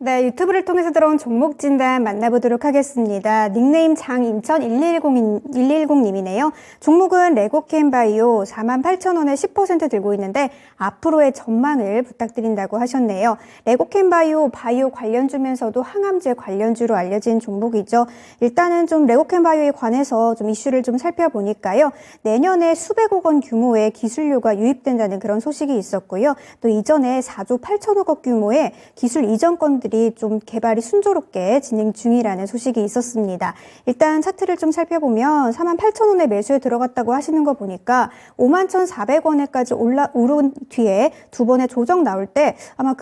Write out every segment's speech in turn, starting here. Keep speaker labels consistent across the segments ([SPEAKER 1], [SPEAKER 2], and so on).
[SPEAKER 1] 네, 유튜브를 통해서 들어온 종목 진단 만나보도록 하겠습니다. 닉네임 장인천 110님이네요. 종목은 레고캠바이오 48,000원에 10% 들고 있는데 앞으로의 전망을 부탁드린다고 하셨네요. 레고캠바이오 바이오 관련주면서도 항암제 관련주로 알려진 종목이죠. 일단은 좀 레고캠바이오에 관해서 좀 이슈를 좀 살펴보니까요. 내년에 수백억 원 규모의 기술료가 유입된다는 그런 소식이 있었고요. 또 이전에 4조 8천억 원 규모의 기술 이전 건들이 좀 개발이 순조롭게 진행 중이라는 소식이 있었습니다. 일단 차트를 좀 살펴보면 48,000원에 매수에 들어갔다고 하시는 거 보니까 51,400원에까지 오른 뒤에 두 번의 조정 나올 때 아마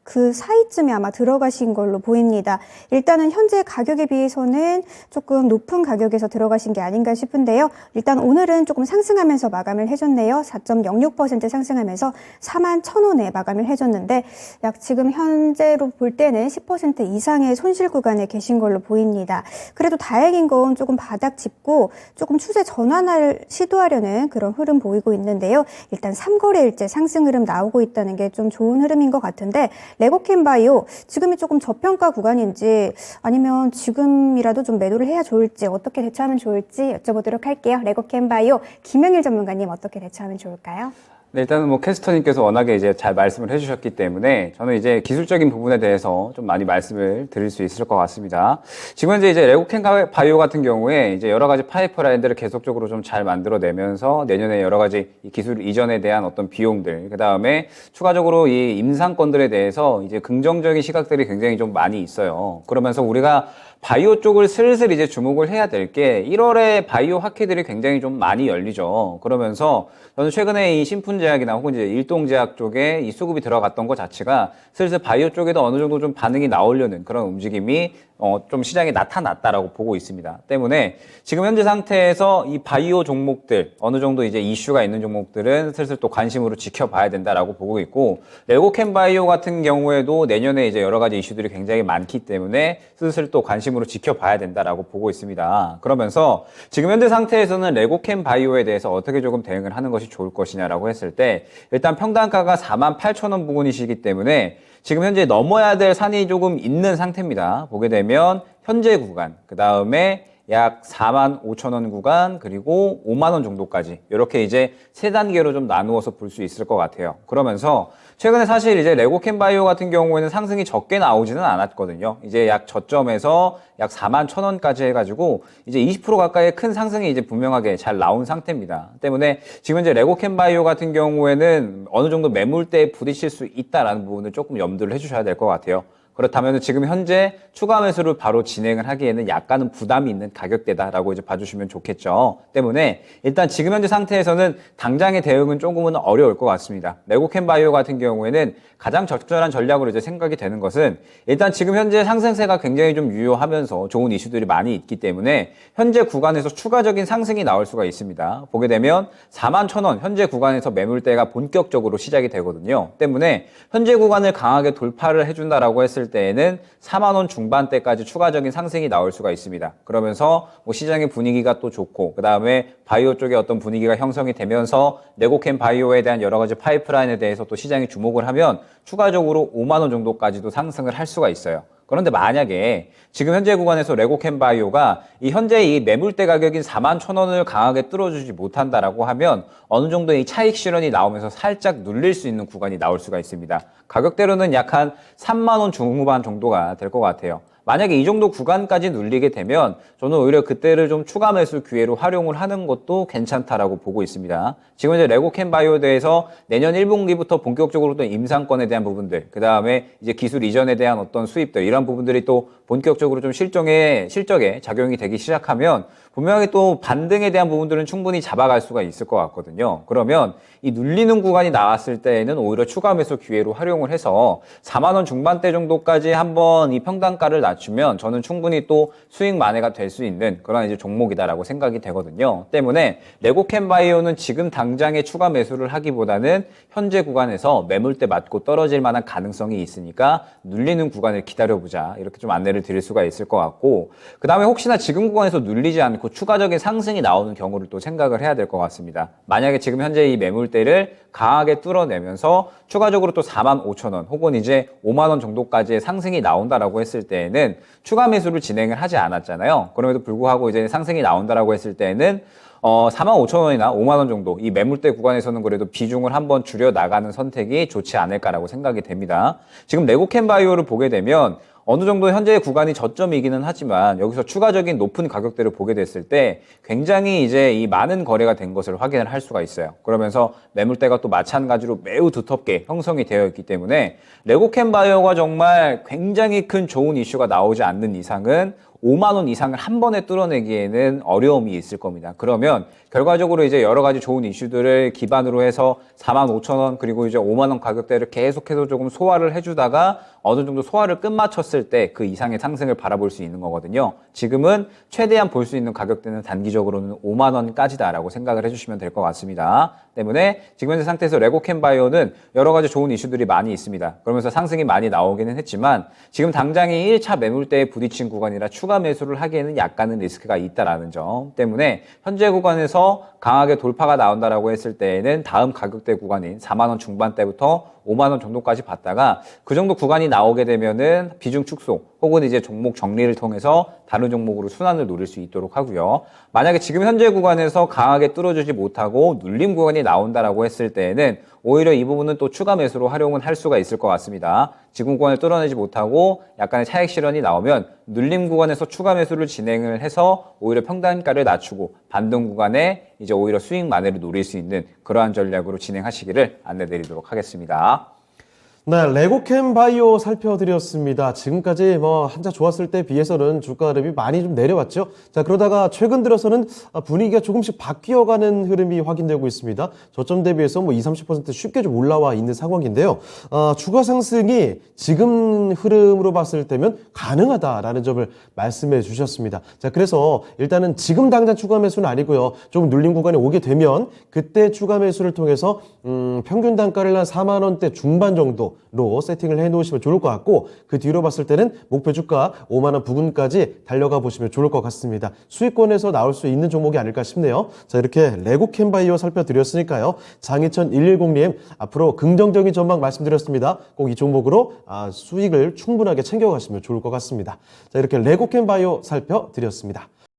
[SPEAKER 1] 그 사이쯤에 아마 들어가신 걸로 보입니다. 일단은 현재 가격에 비해서는 조금 높은 가격에서 들어가신 게 아닌가 싶은데요. 일단 오늘은 조금 상승하면서 마감을 해줬네요. 4.06% 상승하면서 41,000원에 마감을 해줬는데 약 지금 현재로 볼 때는 10% 이상의 손실 구간에 계신 걸로 보입니다. 그래도 다행인 건 조금 바닥 짚고 조금 추세 전환을 시도하려는 그런 흐름 보이고 있는데요. 일단 3거래일째 상승 흐름 나오고 있다는 게 좀 좋은 흐름인 것 같은데 레고캠바이오 지금이 조금 저평가 구간인지 아니면 지금이라도 좀 매도를 해야 좋을지 어떻게 대처하면 좋을지 여쭤보도록 할게요. 레고캠바이오 김영일 전문가님 어떻게 대처하면 좋을까요?
[SPEAKER 2] 네, 일단은 뭐 캐스터님께서 워낙에 이제 잘 말씀을 해주셨기 때문에 저는 이제 기술적인 부분에 대해서 좀 많이 말씀을 드릴 수 있을 것 같습니다. 지금 현재 이제 레고캠바이오 같은 경우에 이제 여러 가지 파이프라인들을 계속적으로 좀 잘 만들어내면서 내년에 여러 가지 이 기술 이전에 대한 어떤 비용들, 그 다음에 추가적으로 이 임상건들에 대해서 이제 긍정적인 시각들이 굉장히 좀 많이 있어요. 그러면서 우리가 바이오 쪽을 슬슬 이제 주목을 해야 될 게 1월에 바이오 학회들이 굉장히 좀 많이 열리죠. 그러면서 저는 최근에 이 신푼제약이나 혹은 이제 일동제약 쪽에 이 수급이 들어갔던 것 자체가 슬슬 바이오 쪽에도 어느 정도 좀 반응이 나오려는 그런 움직임이 좀 시장에 나타났다라고 보고 있습니다. 때문에 지금 현재 상태에서 이 바이오 종목들 어느 정도 이제 이슈가 있는 종목들은 슬슬 또 관심으로 지켜봐야 된다라고 보고 있고 레고캠바이오 같은 경우에도 내년에 이제 여러 가지 이슈들이 굉장히 많기 때문에 슬슬 또 관심으로 지켜봐야 된다라고 보고 있습니다. 그러면서 지금 현재 상태에서는 레고캠바이오에 대해서 어떻게 조금 대응을 하는 것이 좋을 것이냐라고 했을 때 일단 평단가가 48,000원 부근이시기 때문에 지금 현재 넘어야 될 산이 조금 있는 상태입니다. 보게 되면 현재 구간, 그 다음에 약 45,000원 구간, 그리고 5만원 정도까지 이렇게 이제 세 단계로 좀 나누어서 볼 수 있을 것 같아요. 그러면서 최근에 사실 이제 레고캠바이오 같은 경우에는 상승이 적게 나오지는 않았거든요. 이제 약 저점에서 약 41,000원까지 해가지고 이제 20% 가까이의 큰 상승이 이제 분명하게 잘 나온 상태입니다. 때문에 지금 이제 레고캠바이오 같은 경우에는 어느 정도 매물대에 부딪힐 수 있다라는 부분을 조금 염두를 해주셔야 될 것 같아요. 그렇다면 지금 현재 추가 매수를 바로 진행을 하기에는 약간은 부담이 있는 가격대다라고 이제 봐주시면 좋겠죠. 때문에 일단 지금 현재 상태에서는 당장의 대응은 조금은 어려울 것 같습니다. 레고캠바이오 같은 경우에는 가장 적절한 전략으로 이제 생각이 되는 것은 일단 지금 현재 상승세가 굉장히 좀 유효하면서 좋은 이슈들이 많이 있기 때문에 현재 구간에서 추가적인 상승이 나올 수가 있습니다. 보게 되면 41,000원 현재 구간에서 매물대가 본격적으로 시작이 되거든요. 때문에 현재 구간을 강하게 돌파를 해준다라고 했을 때에는 4만원 중반대까지 추가적인 상승이 나올 수가 있습니다. 그러면서 뭐 시장의 분위기가 또 좋고 그 다음에 바이오 쪽에 어떤 분위기가 형성이 되면서 레고캠바이오에 대한 여러 가지 파이프라인에 대해서 또 시장이 주목을 하면 추가적으로 5만원 정도까지도 상승을 할 수가 있어요. 그런데 만약에 지금 현재 구간에서 레고캠바이오가 이 현재 이 매물대 가격인 41,000원을 강하게 뚫어주지 못한다라고 하면 어느 정도의 이 차익 실현이 나오면서 살짝 눌릴 수 있는 구간이 나올 수가 있습니다. 가격대로는 약 한 3만원 중후반 정도가 될 것 같아요. 만약에 이 정도 구간까지 눌리게 되면 저는 오히려 그때를 좀 추가 매수 기회로 활용을 하는 것도 괜찮다라고 보고 있습니다. 지금 이제 레고캠바이오에 대해서 내년 1분기부터 본격적으로 또 임상권에 대한 부분들, 그 다음에 이제 기술 이전에 대한 어떤 수입들, 이런 부분들이 또 본격적으로 좀 실적에 작용이 되기 시작하면 분명히 또 반등에 대한 부분들은 충분히 잡아갈 수가 있을 것 같거든요. 그러면 이 눌리는 구간이 나왔을 때에는 오히려 추가 매수 기회로 활용을 해서 4만원 중반대 정도까지 한번 이 평단가를 낮추면 저는 충분히 또 수익 만회가 될 수 있는 그런 이제 종목이다라고 생각이 되거든요. 때문에 레고캠바이오는 지금 당장에 추가 매수를 하기보다는 현재 구간에서 매물대 맞고 떨어질 만한 가능성이 있으니까 눌리는 구간을 기다려보자, 이렇게 좀 안내를 드릴 수가 있을 것 같고, 그 다음에 혹시나 지금 구간에서 눌리지 않고 추가적인 상승이 나오는 경우를 또 생각을 해야 될 것 같습니다. 만약에 지금 현재 이 매물대를 강하게 뚫어내면서 추가적으로 또 45,000원 혹은 이제 5만 원 정도까지의 상승이 나온다라고 했을 때에는 추가 매수를 진행을 하지 않았잖아요. 그럼에도 불구하고 이제 상승이 나온다라고 했을 때에는 45,000원이나 5만 원 정도 이 매물대 구간에서는 그래도 비중을 한번 줄여 나가는 선택이 좋지 않을까라고 생각이 됩니다. 지금 레고캠바이오를 보게 되면 어느 정도 현재의 구간이 저점이기는 하지만 여기서 추가적인 높은 가격대를 보게 됐을 때 굉장히 이제 이 많은 거래가 된 것을 확인을 할 수가 있어요. 그러면서 매물대가 또 마찬가지로 매우 두텁게 형성이 되어 있기 때문에 레고캠바이오가 정말 굉장히 큰 좋은 이슈가 나오지 않는 이상은 5만 원 이상을 한 번에 뚫어내기에는 어려움이 있을 겁니다. 그러면 결과적으로 이제 여러 가지 좋은 이슈들을 기반으로 해서 45,000원 그리고 이제 5만 원 가격대를 계속해서 조금 소화를 해주다가 어느 정도 소화를 끝마쳤을 때 그 이상의 상승을 바라볼 수 있는 거거든요. 지금은 최대한 볼 수 있는 가격대는 단기적으로는 5만 원까지다라고 생각을 해주시면 될 것 같습니다. 때문에 지금 현재 상태에서 레고캠바이오는 여러 가지 좋은 이슈들이 많이 있습니다. 그러면서 상승이 많이 나오기는 했지만 지금 당장이 1차 매물대에 부딪힌 구간이라 추가 매수를 하기에는 약간은 리스크가 있다라는 점 때문에 현재 구간에서 강하게 돌파가 나온다라고 했을 때에는 다음 가격대 구간인 4만 원 중반대부터 5만 원 정도까지 봤다가 그 정도 구간이 나오게 되면은 비중 축소 혹은 이제 종목 정리를 통해서 다른 종목으로 순환을 노릴 수 있도록 하고요. 만약에 지금 현재 구간에서 강하게 뚫어주지 못하고 눌림 구간이 나온다라고 했을 때에는 오히려 이 부분은 또 추가 매수로 활용은 할 수가 있을 것 같습니다. 지금 구간을 뚫어내지 못하고 약간의 차익 실현이 나오면 눌림 구간에서 추가 매수를 진행을 해서 오히려 평단가를 낮추고 반등 구간에 이제 오히려 수익 만회를 노릴 수 있는 그러한 전략으로 진행하시기를 안내드리도록 하겠습니다.
[SPEAKER 3] 네, 레고캠바이오 살펴드렸습니다. 지금까지 한자 좋았을 때 비해서는 주가 흐름이 많이 좀 내려왔죠. 자, 그러다가 최근 들어서는 분위기가 조금씩 바뀌어가는 흐름이 확인되고 있습니다. 저점 대비해서 20-30% 쉽게 좀 올라와 있는 상황인데요. 주가 상승이 지금 흐름으로 봤을 때면 가능하다라는 점을 말씀해 주셨습니다. 자, 그래서 일단은 지금 당장 추가 매수는 아니고요. 좀 눌림 구간에 오게 되면 그때 추가 매수를 통해서 평균 단가를 한 4만 원대 중반 정도 로 세팅을 해 놓으시면 좋을 것 같고, 그 뒤로 봤을 때는 목표 주가 5만 원 부근까지 달려가 보시면 좋을 것 같습니다. 수익권에서 나올 수 있는 종목이 아닐까 싶네요. 자, 이렇게 레고캠바이오 살펴드렸으니까요. 장희천 110님 앞으로 긍정적인 전망 말씀드렸습니다. 꼭 이 종목으로 수익을 충분하게 챙겨가시면 좋을 것 같습니다. 자, 이렇게 레고캠바이오 살펴드렸습니다.